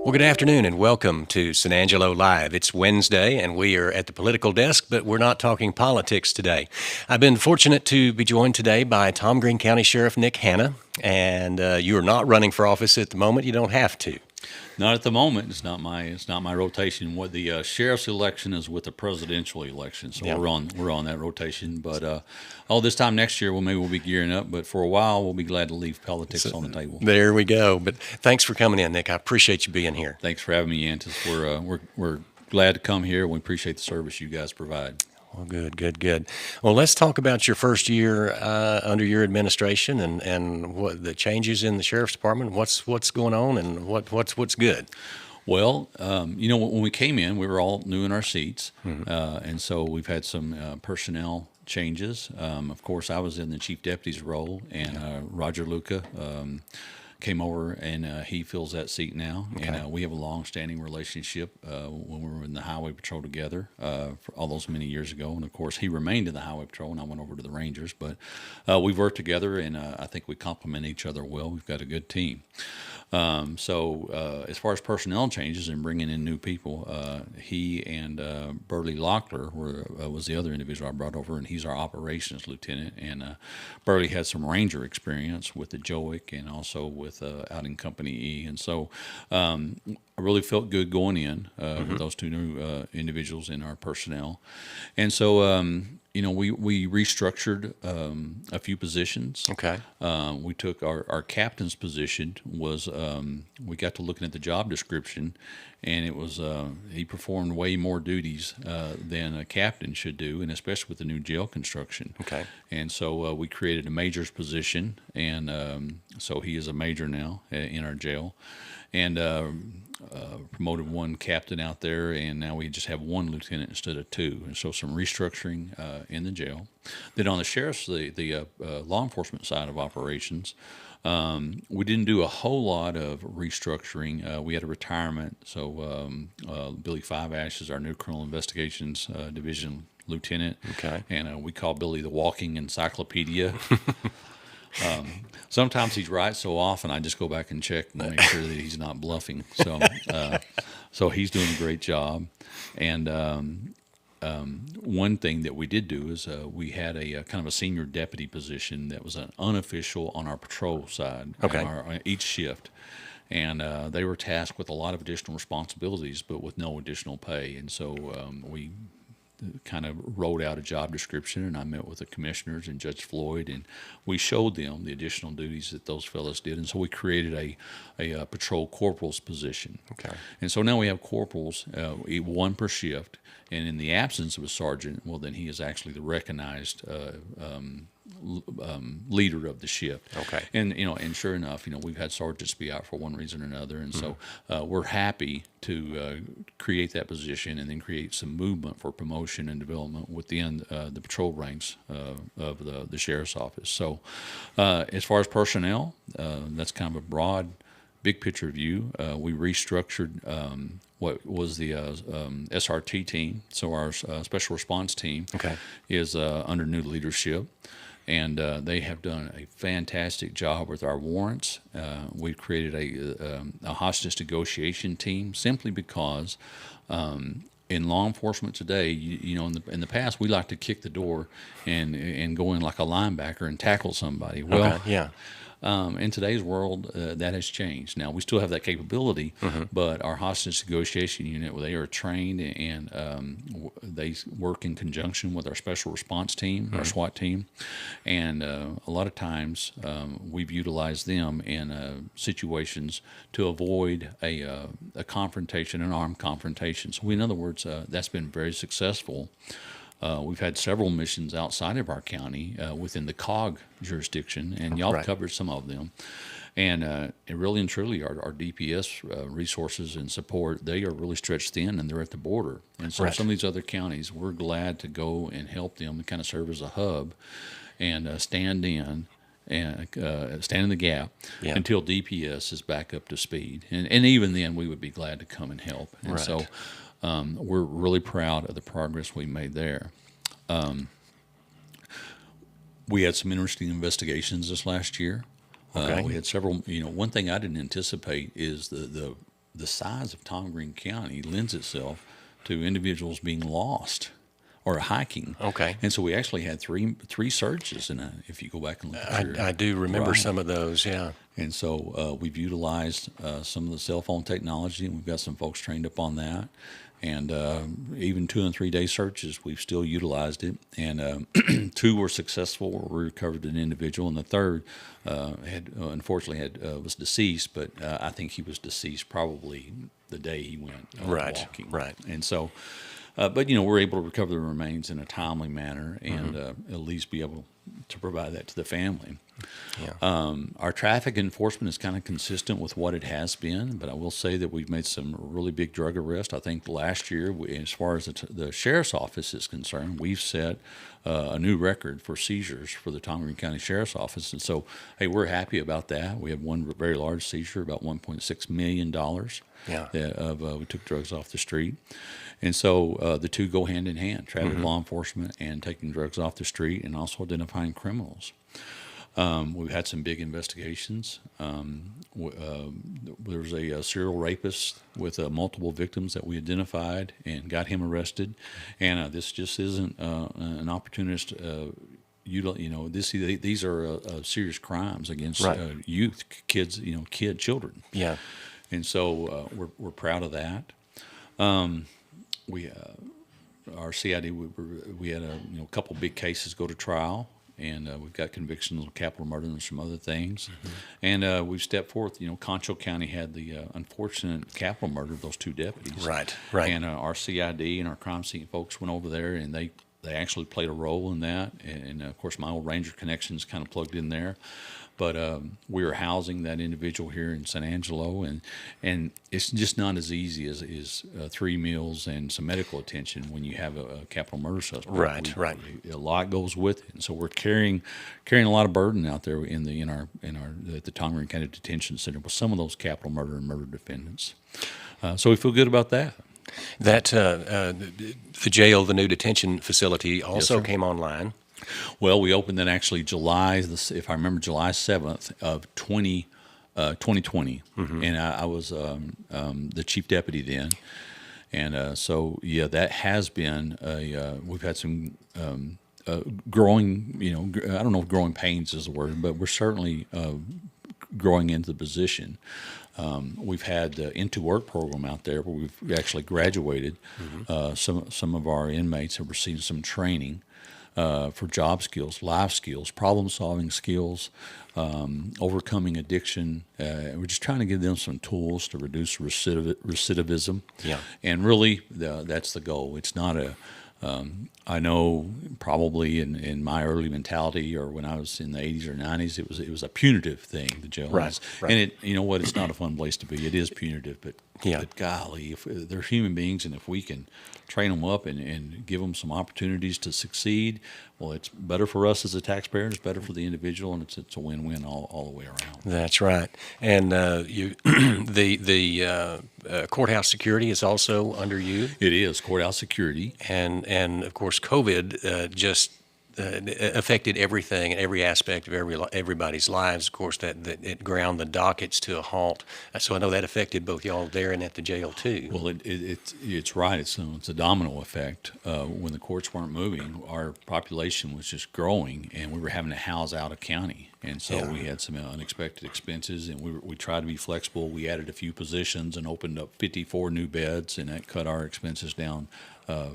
Well, good afternoon and welcome to San Angelo Live. It's Wednesday and we are at the political desk, but we're not talking politics today. I've been fortunate to be joined today by Tom Green County Sheriff Nick Hanna, and you are not running for office at the moment. You don't have to. Not at the moment. It's not my rotation. What the sheriff's election is with the presidential election, so Yeah. we're on that rotation. But this time next year, maybe we'll be gearing up. But for a while, we'll be glad to leave politics on the table. There we go. But thanks for coming in, Nick. I appreciate you being here. Thanks for having me, Yantis. We're glad to come here. We appreciate the service you guys provide. Well, good. Well, let's talk about your first year under your administration and what the changes in the sheriff's department. What's going on and what's good. Well, when we came in, we were all new in our seats, and so we've had some personnel changes. Of course, I was in the chief deputy's role, and Roger Luca came over, and he fills that seat now. Okay. And we have a long-standing relationship when we were in the Highway Patrol together for all those many years ago. And, of course, he remained in the Highway Patrol, and I went over to the Rangers. But we've worked together, and I think we complement each other well. We've got a good team. As far as personnel changes and bringing in new people, he and Burley Locklear was the other individual I brought over, and he's our operations lieutenant. And Burley had some Ranger experience with the JOIC and also with out in Company E. And so I really felt good going in with those two new individuals in our personnel. And so we restructured a few positions. Okay. We took our captain's position was we got to looking at the job description, and it was he performed way more duties than a captain should do, and especially with the new jail construction. Okay. And so we created a major's position, and so he is a major now in our jail, and promoted one captain out there, and now we just have one lieutenant instead of two. And so some restructuring in the jail. Then on the sheriff's, the law enforcement side of operations, we didn't do a whole lot of restructuring. We had a retirement, so Billy Five Ash is our new criminal investigations division lieutenant. Okay. And we call Billy the walking encyclopedia. Sometimes he's right so often I just go back and check and make sure that he's not bluffing. So he's doing a great job. And one thing that we did do is we had a kind of a senior deputy position that was an unofficial on our patrol side. Okay. On each shift. And they were tasked with a lot of additional responsibilities, but with no additional pay. And so we kind of wrote out a job description, and I met with the commissioners and Judge Floyd, and we showed them the additional duties that those fellows did. And so we created a patrol corporal's position. Okay. And so now we have corporals, one per shift, and in the absence of a sergeant, well, then he is actually the recognized leader of the shift. Okay. And sure enough, we've had sergeants be out for one reason or another, and so we're happy to create that position and then create some movement for promotion and development within the patrol ranks of the sheriff's office. So as far as personnel, that's kind of a broad, big picture view. We restructured what was the SRT team. So our special response team is under new leadership. And they have done a fantastic job with our warrants. We've created a hostage negotiation team simply because in law enforcement today, in the past, we like to kick the door and go in like a linebacker and tackle somebody. Well, yeah. In today's world, that has changed. Now, we still have that capability, but our hostage negotiation unit, they are trained and they work in conjunction with our special response team, our SWAT team. And a lot of times we've utilized them in situations to avoid a confrontation, an armed confrontation. So, in other words, that's been very successful. We've had several missions outside of our county within the COG jurisdiction, and y'all have covered some of them. And really and truly, our DPS resources and support, they are really stretched thin, and they're at the border. And so some of these other counties, we're glad to go and help them and kind of serve as a hub and stand in and stand in the gap until DPS is back up to speed. And even then, we would be glad to come and help. And so we're really proud of the progress we made there. We had some interesting investigations this last year. We had several. One thing I didn't anticipate is the the size of Tom Green County lends itself to individuals being lost or hiking. Okay. And so we actually had three searches, and if you go back and look at your, I do remember right. some of those, yeah. And so we've utilized some of the cell phone technology, and we've got some folks trained up on that. And even 2 and 3 day searches, we've still utilized it. And 2 were successful, where we recovered an individual, and the third unfortunately was deceased. But I think he was deceased probably the day he went walking. Right. And so, but we're able to recover the remains in a timely manner, and at least be able to provide that to the family. Yeah. Our traffic enforcement is kind of consistent with what it has been, but I will say that we've made some really big drug arrests. I think last year, as far as the sheriff's office is concerned, we've set a new record for seizures for the Tom Green County Sheriff's Office. And so, hey, we're happy about that. We had one very large seizure, about $1.6 million. Yeah. We took drugs off the street. And so the two go hand in hand, traffic law enforcement and taking drugs off the street, and also identifying criminals. We've had some big investigations. There was a serial rapist with multiple victims that we identified and got him arrested. And this just isn't an opportunist. These are serious crimes against youth, kids, children. Yeah. And so we're proud of that. Our CID, we had a couple big cases go to trial, and we've got convictions of capital murder and some other things. And we've stepped forth. Concho County had the unfortunate capital murder of those 2 deputies. Right. And our CID and our crime scene folks went over there, and they actually played a role in that. And of course, my old Ranger connections kind of plugged in there. But we are housing that individual here in San Angelo, and it's just not as easy as 3 meals and some medical attention when you have a capital murder suspect. Right. A lot goes with it, and so we're carrying a lot of burden out there at the Tom Green County Detention Center with some of those capital murder and murder defendants. So we feel good about that. That the jail, the new detention facility, also came online. Well, we opened that actually if I remember, July 7th of 2020, and I was the chief deputy then. And so, that has been we've had some growing, I don't know if growing pains is the word, but we're certainly growing into the position. We've had the Into Work program out there where we've actually graduated. Some of our inmates have received some training for job skills, life skills, problem-solving skills, overcoming addiction. We're just trying to give them some tools to reduce recidivism. Yeah. And really, that's the goal. It's not I know probably in my early mentality, or when I was in the 80s or 90s, it was a punitive thing, the jail. Right. And it's not a fun place to be. It is punitive, but golly, if they're human beings, and if we can train them up and give them some opportunities to succeed, well, it's better for us as a taxpayer, it's better for the individual, and it's a win-win all the way around. That's right. And the courthouse security is also under you. It is courthouse security, and of course COVID just affected everything and every aspect of everybody's lives. Of course, that it ground the dockets to a halt. So I know that affected both y'all there and at the jail too. Well, it's right. It's a domino effect. When the courts weren't moving, our population was just growing, and we were having to house out of county. And so we had some unexpected expenses, and we tried to be flexible. We added a few positions and opened up 54 new beds, and that cut our expenses down. I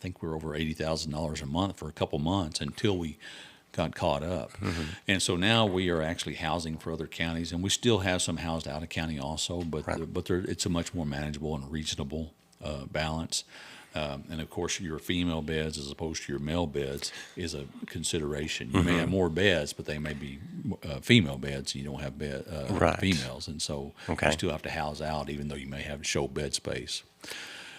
think we're over $80,000 a month for a couple months until we got caught up. And so now we are actually housing for other counties, and we still have some housed out of county also, but it's a much more manageable and reasonable balance. And of course, your female beds as opposed to your male beds is a consideration. You may have more beds, but they may be female beds. You don't have females, and so you still have to house out, even though you may have show bed space.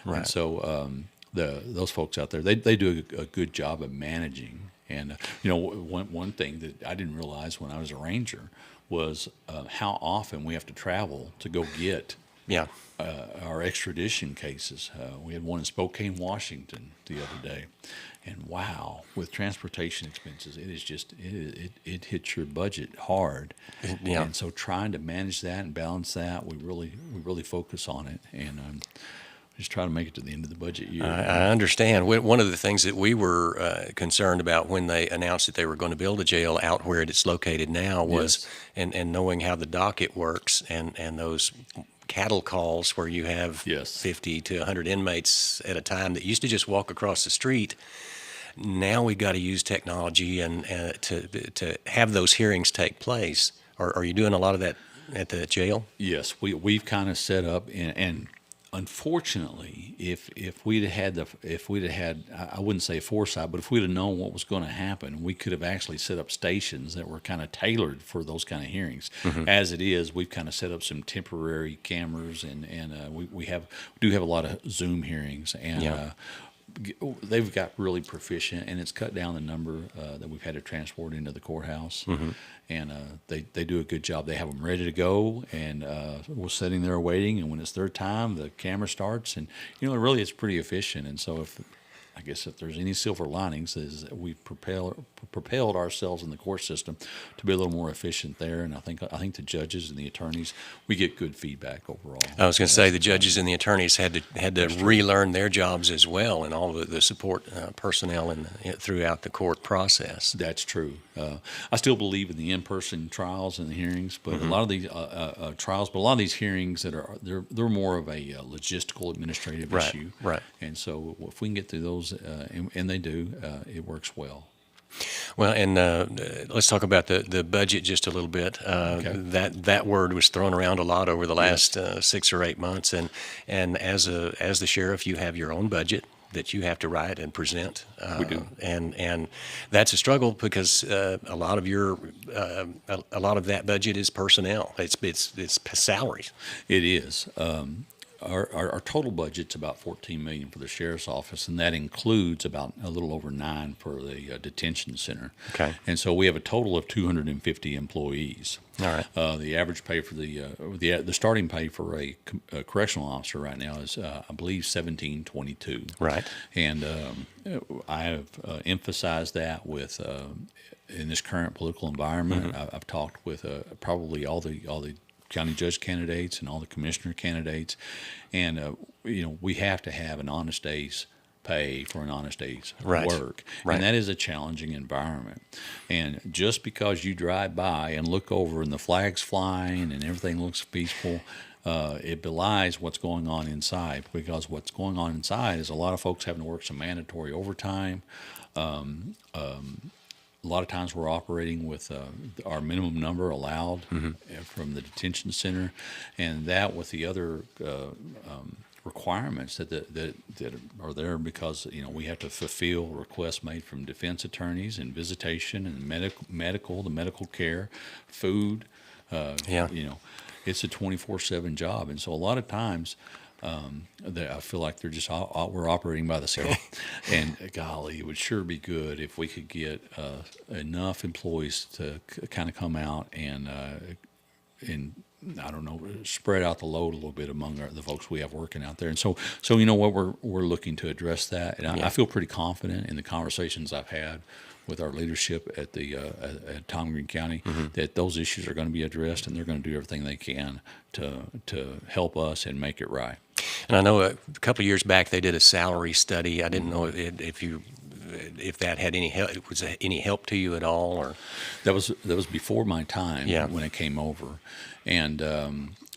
Right. And so those folks out there, they do a good job of managing. And one thing that I didn't realize when I was a ranger was how often we have to travel to go get Yeah. Our extradition cases. We had one in Spokane, Washington, the other day, and wow, with transportation expenses, it is just it hits your budget hard. Yeah. And so trying to manage that and balance that, we really focus on it, and just try to make it to the end of the budget year. I understand. One of the things that we were concerned about when they announced that they were going to build a jail out where it's located now was, and knowing how the docket works and those cattle calls where you have 50 to 100 inmates at a time that used to just walk across the street. Now we've got to use technology and to have those hearings take place. Are you doing a lot of that at the jail? Yes, we've kind of set up and unfortunately, if we'd had I wouldn't say foresight, but if we'd have known what was going to happen, we could have actually set up stations that were kind of tailored for those kind of hearings. Mm-hmm. As it is, we've kind of set up some temporary cameras, and we do have a lot of Zoom hearings, and they've got really proficient, and it's cut down the number that we've had to transport into the courthouse. Mm-hmm. And they do a good job. They have them ready to go, and we're sitting there waiting. And when it's their time, the camera starts, and really it's pretty efficient. And so I guess if there's any silver linings, is we've propelled ourselves in the court system to be a little more efficient there. And I think the judges and the attorneys, we get good feedback overall. I was going to say the judges and the attorneys had to relearn their jobs as well, and all the support personnel throughout the court process. That's true. I still believe in the in-person trials and the hearings, but a lot of these trials, but a lot of these hearings they're more of a logistical administrative issue. Right. And so if we can get through those, and they do, it works well. Well, and let's talk about the budget just a little bit. Okay. That word was thrown around a lot over the last 6 or 8 months, and as the sheriff, you have your own budget that you have to write and present. We do, and that's a struggle because a lot of that budget is personnel. It's salaries. It is. Our total budget's about $14 million for the sheriff's office, and that includes about a little over $9 million for the detention center. Okay. And so we have a total of 250 employees. All right. The average pay for the starting pay for a correctional officer right now is I believe $17.22. Right. And I have emphasized that with in this current political environment. Mm-hmm. I've talked with probably all the county judge candidates and all the commissioner candidates, and we have to have an honest day's pay for an honest day's work, and that is a challenging environment. And just because you drive by and look over and the flag's flying and everything looks peaceful, it belies what's going on inside, because what's going on inside is a lot of folks having to work some mandatory overtime. A lot of times we're operating with our minimum number allowed from the detention center, and that with the other requirements that are there, because we have to fulfill requests made from defense attorneys and visitation and medical, the medical care, food. It's a 24/7 job, and so a lot of times. I feel like they're just we're operating by the scale, and golly, it would sure be good if we could get enough employees to kind of come out and I don't know, spread out the load a little bit among the folks we have working out there. And so what we're looking to address that, and I feel pretty confident in the conversations I've had with our leadership at at Tom Green County that those issues are going to be addressed, and they're going to do everything they can to help us and make it right. And I know a couple of years back they did a salary study. I didn't know if that had any help. Was it any help to you at all, or that was before my time when it came over, and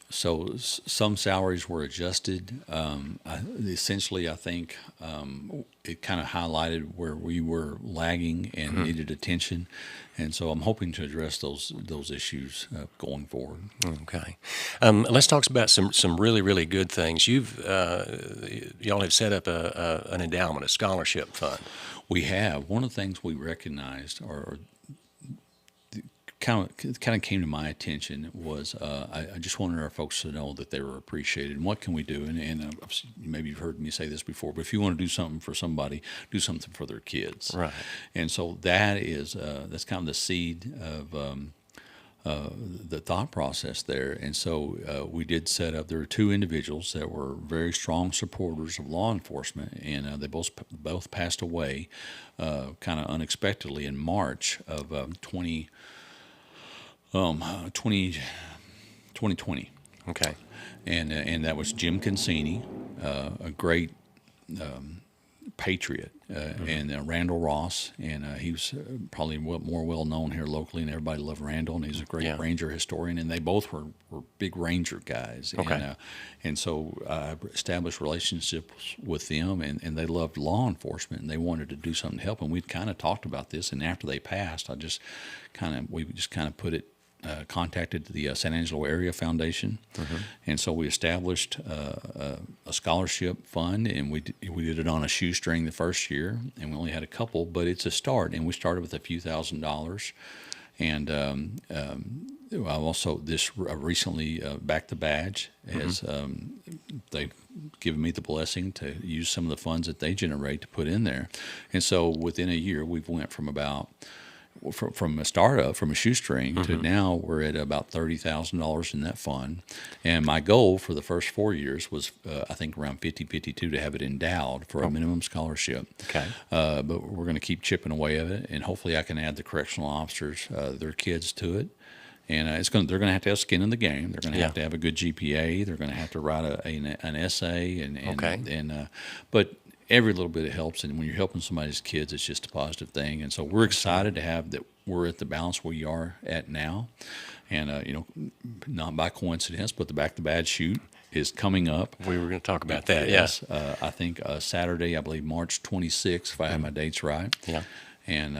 so some salaries were adjusted. Essentially, I think it kind of highlighted where we were lagging and needed attention, and so I'm hoping to address those issues going forward. Okay, let's talk about some really, really good things. Y'all have set up an endowment, a scholarship fund. We have. One of the things we recognized, or kind of came to my attention, was I just wanted our folks to know that they were appreciated. And what can we do? And maybe you've heard me say this before, but if you want to do something for somebody, do something for their kids. Right. And so that's kind of the seed of the thought process there. And so we did set up. There were two individuals that were very strong supporters of law enforcement, and they both passed away kind of unexpectedly in March of 2020. Okay. And that was Jim Consini, a great patriot, and Randall Ross, and he was probably more well known here locally, and everybody loved Randall, and he's a great ranger historian, and they both were big ranger guys. Okay. And so I established relationships with them, and they loved law enforcement, and they wanted to do something to help, and we'd kind of talked about this, and after they passed, we just kind of put it. Contacted the San Angelo Area Foundation, and so we established a scholarship fund, and we did it on a shoestring the first year, and we only had a couple, but it's a start, and we started with a few $1,000s, and I also recently backed the badge as they've given me the blessing to use some of the funds that they generate to put in there, and so within a year we've went from a startup, from a shoestring, to now we're at about $30,000 in that fund. And my goal for the first 4 years was, I think, around 52 to have it endowed for a minimum scholarship. Okay. But we're going to keep chipping away at it, and hopefully I can add the correctional officers, their kids to it. And they're going to have skin in the game. They're going to have a good GPA. They're going to have to write an essay. But every little bit it helps, and when you're helping somebody's kids, it's just a positive thing. And so we're excited to have that. We're at the balance we are at now, and not by coincidence, but the Back the Badge shoot is coming up. We were going to talk about that. Yes, I think Saturday, I believe March 26th, if I have my dates right. Yeah. And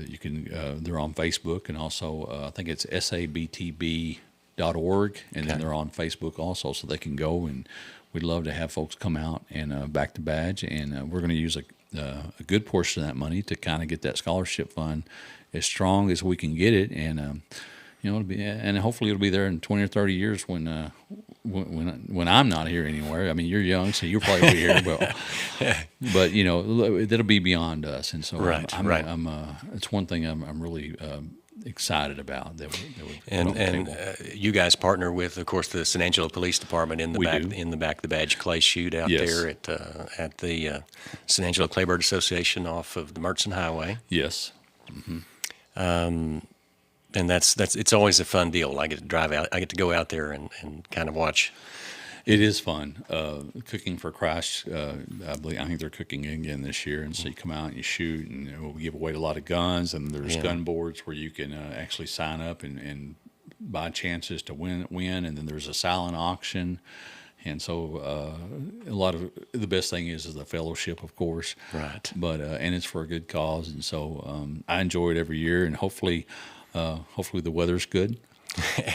you can. They're on Facebook, and also I think it's sabtb.org, and then they're on Facebook also, so they can go, and we'd love to have folks come out and back the badge, and we're going to use a good portion of that money to kind of get that scholarship fund as strong as we can get it, and hopefully it'll be there in 20 or 30 years when I'm not here anywhere. I mean, you're young, so you'll probably be here, but that'll be beyond us, and so it's one thing I'm really excited about and you guys partner with, of course, the San Angelo Police Department in the Back the Badge clay shoot out there at the San Angelo Claybird Association off of the Murchison Highway. Yes. And it's always a fun deal. I get to drive out. I get to go out there and kind of watch. It is fun. Cooking for Christ, I think they're cooking again this year, and so you come out and you shoot, and we give away a lot of guns, and there's gun boards where you can actually sign up and buy chances to win, and then there's a silent auction, and so a lot of the best thing is the fellowship, of course. Right. But and it's for a good cause, and so I enjoy it every year, and hopefully the weather's good.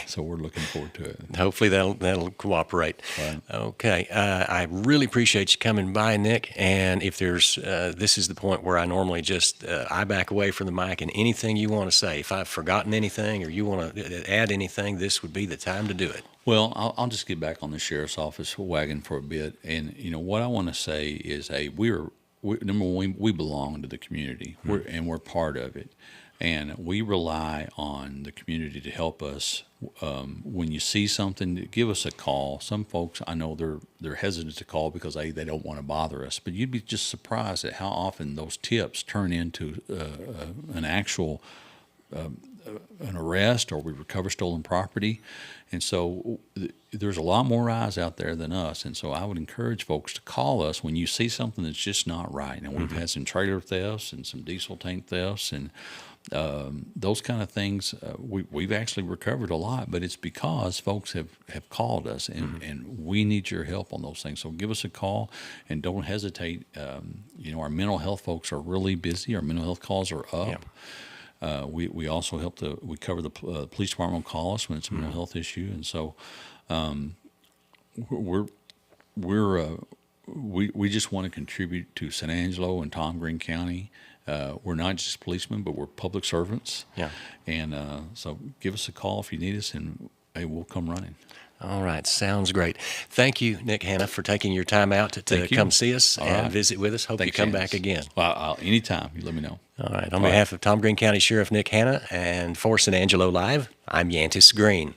So we're looking forward to it. Hopefully that'll cooperate. Right. Okay. I really appreciate you coming by, Nick. And if there's, this is the point where I normally just, I back away from the mic, and anything you want to say, if I've forgotten anything or you want to add anything, this would be the time to do it. Well, I'll just get back on the sheriff's office wagon for a bit. And, what I want to say is, number one, we belong to the community, and we're part of it. And we rely on the community to help us. When you see something, give us a call. Some folks, I know they're hesitant to call because they don't want to bother us. But you'd be just surprised at how often those tips turn into an actual an arrest, or we recover stolen property. And so there's a lot more eyes out there than us. And so I would encourage folks to call us when you see something that's just not right. And we've had some trailer thefts and some diesel tank thefts, and those kind of things. We've actually recovered a lot, but it's because folks have called us, and we need your help on those things. So give us a call, and don't hesitate. Our mental health folks are really busy. Our mental health calls are up. Yeah. We also we cover the police department will call us when it's a mental health issue, and so we just want to contribute to San Angelo and Tom Green County. We're not just policemen, but we're public servants. Yeah. And so give us a call if you need us, and hey, we'll come running. All right, sounds great. Thank you, Nick Hanna, for taking your time out to Thank you. come see us and right. visit with us. Hope Thanks, you come Yantis. back again. Well, anytime. You let me know. All right, on behalf of Tom Green County Sheriff Nick Hanna and for San Angelo Live, I'm Yantis Green.